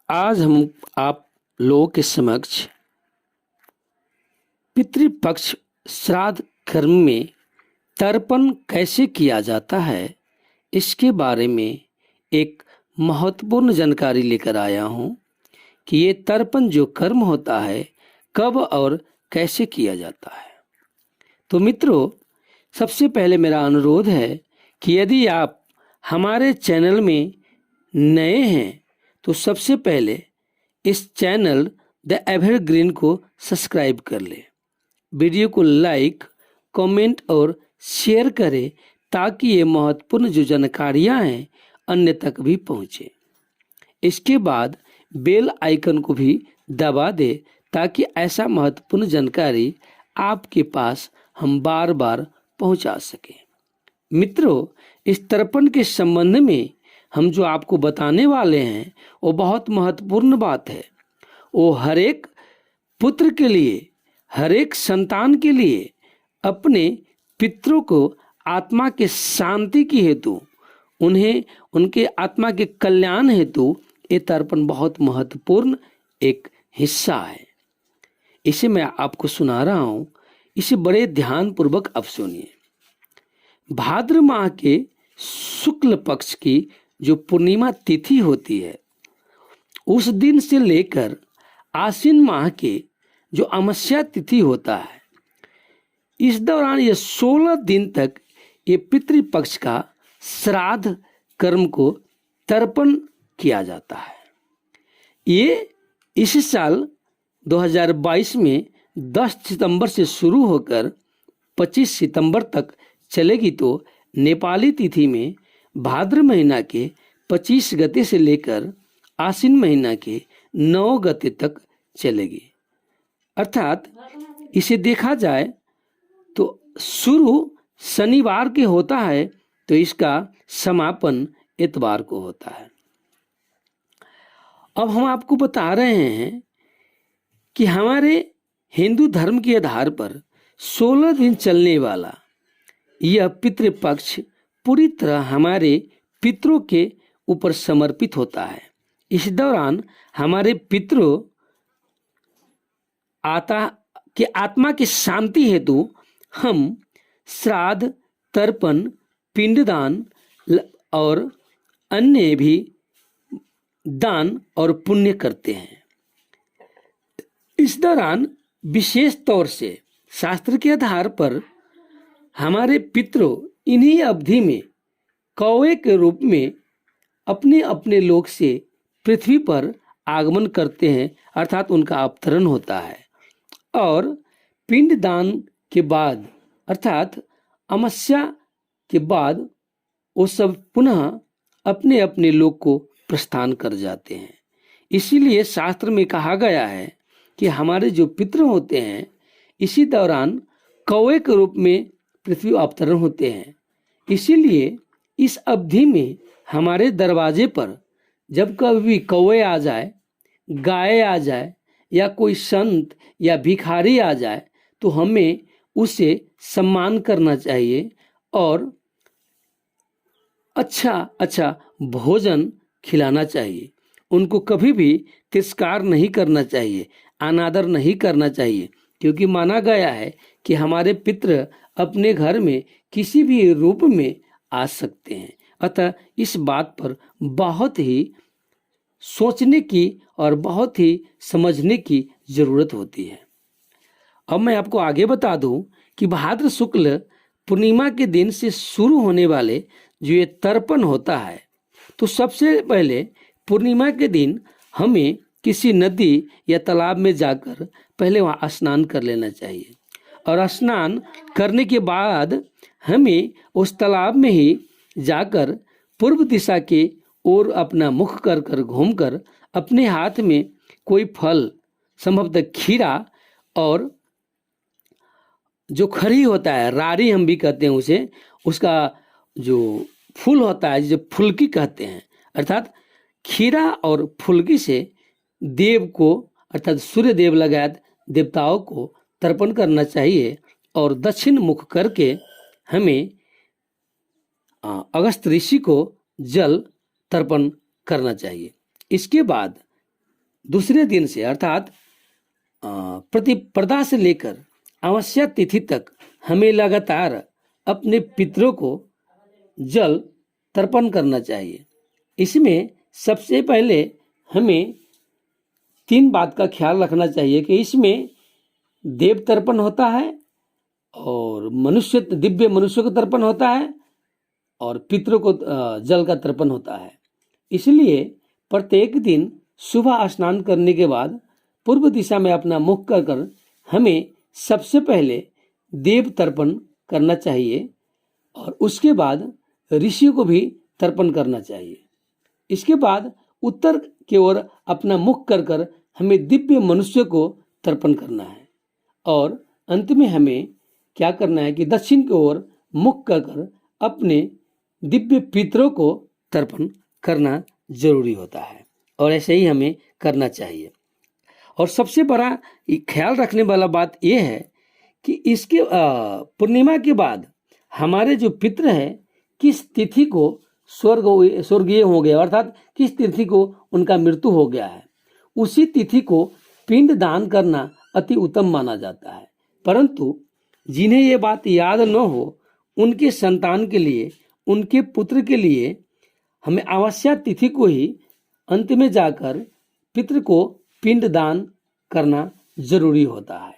आज हम आप लोगों के समक्ष पितृपक्ष श्राद्ध कर्म में तर्पण कैसे किया जाता है, इसके बारे में एक महत्वपूर्ण जानकारी लेकर आया हूँ कि ये तर्पण जो कर्म होता है कब और कैसे किया जाता है। तो मित्रों, सबसे पहले मेरा अनुरोध है कि यदि आप हमारे चैनल में नए हैं तो सबसे पहले इस चैनल द एवरग्रीन को सब्सक्राइब कर लें, वीडियो को लाइक, कमेंट और शेयर करें ताकि ये महत्वपूर्ण जो जानकारियाँ हैं अन्य तक भी पहुँचे। इसके बाद बेल आइकन को भी दबा दें ताकि ऐसा महत्वपूर्ण जानकारी आपके पास हम बार बार पहुंचा सकें। मित्रों, इस तर्पण के संबंध में हम जो आपको बताने वाले हैं वो बहुत महत्वपूर्ण बात है। वो हर एक पुत्र के लिए, हर एक संतान के लिए अपने पितरों को आत्मा के शांति की हेतु, उन्हें उनके आत्मा के कल्याण हेतु ये तर्पण बहुत महत्वपूर्ण एक हिस्सा है। इसे मैं आपको सुना रहा हूँ, इसे बड़े ध्यान पूर्वक आप सुनिए। भाद्र माह के शुक्ल पक्ष की जो पूर्णिमा तिथि होती है, उस दिन से लेकर आश्विन माह के जो अमावस्या तिथि होता है, इस दौरान ये 16 दिन तक ये पितृपक्ष का श्राद्ध कर्म को तर्पण किया जाता है। ये इस साल 2022 में 10 सितंबर से शुरू होकर 25 सितंबर तक चलेगी। तो नेपाली तिथि में भाद्र महीना के 25 गते से लेकर आश्विन महीना के 9 गते तक चलेगी। अर्थात इसे देखा जाए तो शुरू शनिवार के होता है तो इसका समापन इतवार को होता है। अब हम आपको बता रहे हैं कि हमारे हिंदू धर्म के आधार पर 16 दिन चलने वाला यह पितृपक्ष पूरी तरह हमारे पितरों के ऊपर समर्पित होता है। इस दौरान हमारे पितरों आत्मा की शांति हेतु हम श्राद्ध, तर्पण, पिंडदान और अन्य भी दान और पुण्य करते हैं। इस दौरान विशेष तौर से शास्त्र के आधार पर हमारे पितरों इन्हीं अवधि में कौवे के रूप में अपने अपने लोक से पृथ्वी पर आगमन करते हैं, अर्थात उनका अवतरण होता है। और पिंडदान के बाद अर्थात अमावस्या के बाद वो सब पुनः अपने अपने लोक को प्रस्थान कर जाते हैं। इसीलिए शास्त्र में कहा गया है कि हमारे जो पितृ होते हैं इसी दौरान कौवे के रूप में पृथ्वी अवतरण होते हैं। इसीलिए इस अवधि में हमारे दरवाजे पर जब कभी कौवे आ जाए, गाय आ जाए या कोई संत या भिखारी आ जाए तो हमें उसे सम्मान करना चाहिए और अच्छा भोजन खिलाना चाहिए। उनको कभी भी तिरस्कार नहीं करना चाहिए, अनादर नहीं करना चाहिए, क्योंकि माना गया है कि हमारे पितृ अपने घर में किसी भी रूप में आ सकते हैं। अतः इस बात पर बहुत ही सोचने की और बहुत ही समझने की जरूरत होती है। अब मैं आपको आगे बता दूं कि भाद्र शुक्ल पूर्णिमा के दिन से शुरू होने वाले जो ये तर्पण होता है, तो सबसे पहले पूर्णिमा के दिन हमें किसी नदी या तालाब में जाकर पहले वहाँ स्नान कर लेना चाहिए। और स्नान करने के बाद हमें उस तालाब में ही जाकर पूर्व दिशा के ओर अपना मुख कर कर घूमकर अपने हाथ में कोई फल, संभवतः खीरा और जो खरी होता है, रारी हम भी कहते हैं उसे, उसका जो फूल होता है जो फुल्की कहते हैं, अर्थात खीरा और फुल्की से देव को अर्थात सूर्य देव लगायत देवताओं को तर्पण करना चाहिए। और दक्षिण मुख करके हमें अगस्त ऋषि को जल तर्पण करना चाहिए। इसके बाद दूसरे दिन से अर्थात प्रतिपदा से लेकर अमावस्या तिथि तक हमें लगातार अपने पितरों को जल तर्पण करना चाहिए। इसमें सबसे पहले हमें 3 बात का ख्याल रखना चाहिए कि इसमें देव तर्पण होता है और मनुष्य दिव्य मनुष्य को तर्पण होता है और पितरों को जल का तर्पण होता है। इसलिए प्रत्येक दिन सुबह स्नान करने के बाद पूर्व दिशा में अपना मुख कर हमें सबसे पहले देव तर्पण करना चाहिए और उसके बाद ऋषि को भी तर्पण करना चाहिए। इसके बाद उत्तर की ओर अपना मुख कर हमें दिव्य मनुष्य को तर्पण करना है और अंत में हमें क्या करना है कि दक्षिण की ओर मुख कर अपने दिव्य पितरों को तर्पण करना जरूरी होता है और ऐसे ही हमें करना चाहिए। और सबसे बड़ा ख्याल रखने वाला बात यह है कि इसके पूर्णिमा के बाद हमारे जो पितर है किस तिथि को स्वर्गीय हो गया अर्थात किस तिथि को उनका मृत्यु हो गया है, उसी तिथि को पिंड दान करना अति उत्तम माना जाता है। परंतु जिन्हें ये बात याद न हो उनके संतान के लिए, उनके पुत्र के लिए हमें अमावस्या तिथि को ही अंत में जाकर पितृ को पिंड दान करना जरूरी होता है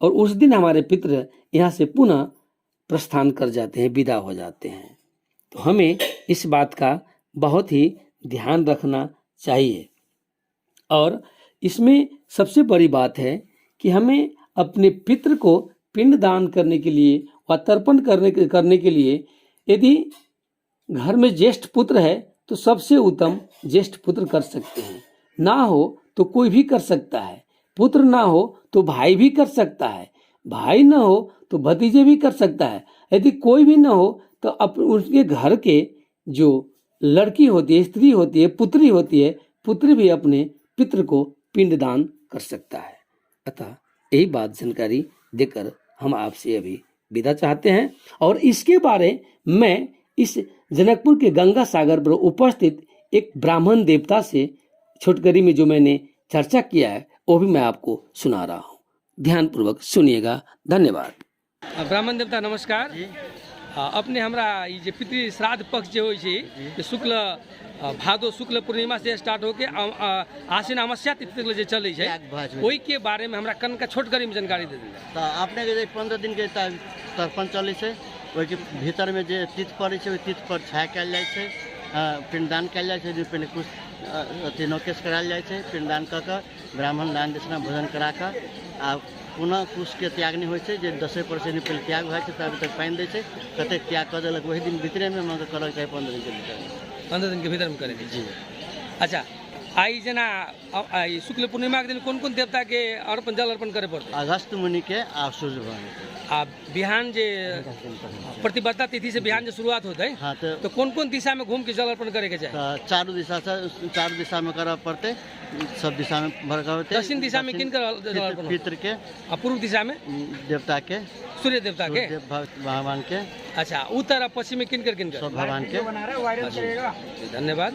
और उस दिन हमारे पितृ यहाँ से पुनः प्रस्थान कर जाते हैं, विदा हो जाते हैं। तो हमें इस बात का बहुत ही ध्यान रखना चाहिए। और इसमें सबसे बड़ी बात है कि हमें अपने पितृ को पिंड दान करने के लिए व तर्पण करने के लिए यदि घर में ज्येष्ठ पुत्र है तो सबसे उत्तम ज्येष्ठ पुत्र कर सकते हैं, ना हो तो कोई भी कर सकता है। पुत्र ना हो तो भाई भी कर सकता है, भाई ना हो तो भतीजे भी कर सकता है। यदि कोई भी ना हो तो उसके घर के जो लड़की होती है, स्त्री होती है, पुत्री होती है, पुत्री भी अपने पितृ को पिंड दान कर सकता है। अतः यही बात जानकारी देकर हम आपसे अभी विदा चाहते हैं और इसके बारे में इस जनकपुर के गंगा सागर पर उपस्थित एक ब्राह्मण देवता से छोटकरी में जो मैंने चर्चा किया है वो भी मैं आपको सुना रहा हूँ। ध्यानपूर्वक सुनिएगा। धन्यवाद। ब्राह्मण देवता नमस्कार। अपने हमरा ये जे पितृ श्राद्ध पक्ष जो है शुक्ल भादो शुक्ल पूर्णिमा से स्टार्ट होके आश्विन अमावस्या तिथि तक जे चले छै ओहि के बारे में हमरा कन का छोटकरी में जानकारी दे दिया। तो आपने के 15 दिन के तर्पण चले छै ओहि के भीतर में जे तिथि पड़े छै ओहि तिथि पर छाया कयल जाय छै, पिंडदान कयल जाय छै। पहले कुछ अथी नोकेश करायल जाय छै, पिंडदान क के ब्राह्मण दान दक्षिणा भोजन करा के आ पुनः कुश के त्याग नहीं होय छै जे 10% पहले त्याग होय छै तब तक पानी दै छै, कते त्याग कर देलक वही दिन भीतरे में मतलब करल छै 15 दिन के भीतर। 15 दिन के भीतर में करे जी। अच्छा आई जना शुक्ल पूर्णिमा के दिन कौन कौन देवता के अर्पण जल अर्पण करे पड़ते? अगस्त मुनि के आ सूर्य भगवान आ बिहान जे प्रतिबद्धता तिथि से बिहान जो शुरुआत होता है हाँ तो कौन कौन दिशा में घूम के जल अर्पण करे के चाहिए? तो चारों दिशा में करना पड़ते, सब दिशा में भरका होते। दक्षिण दिशा में किन कर जल अर्पण? पितृ के। पूर्व दिशा में देवता के, सूर्य देवता के, भगवान के। अच्छा उत्तर और पश्चिम में किन कर सब भगवान के। धन्यवाद।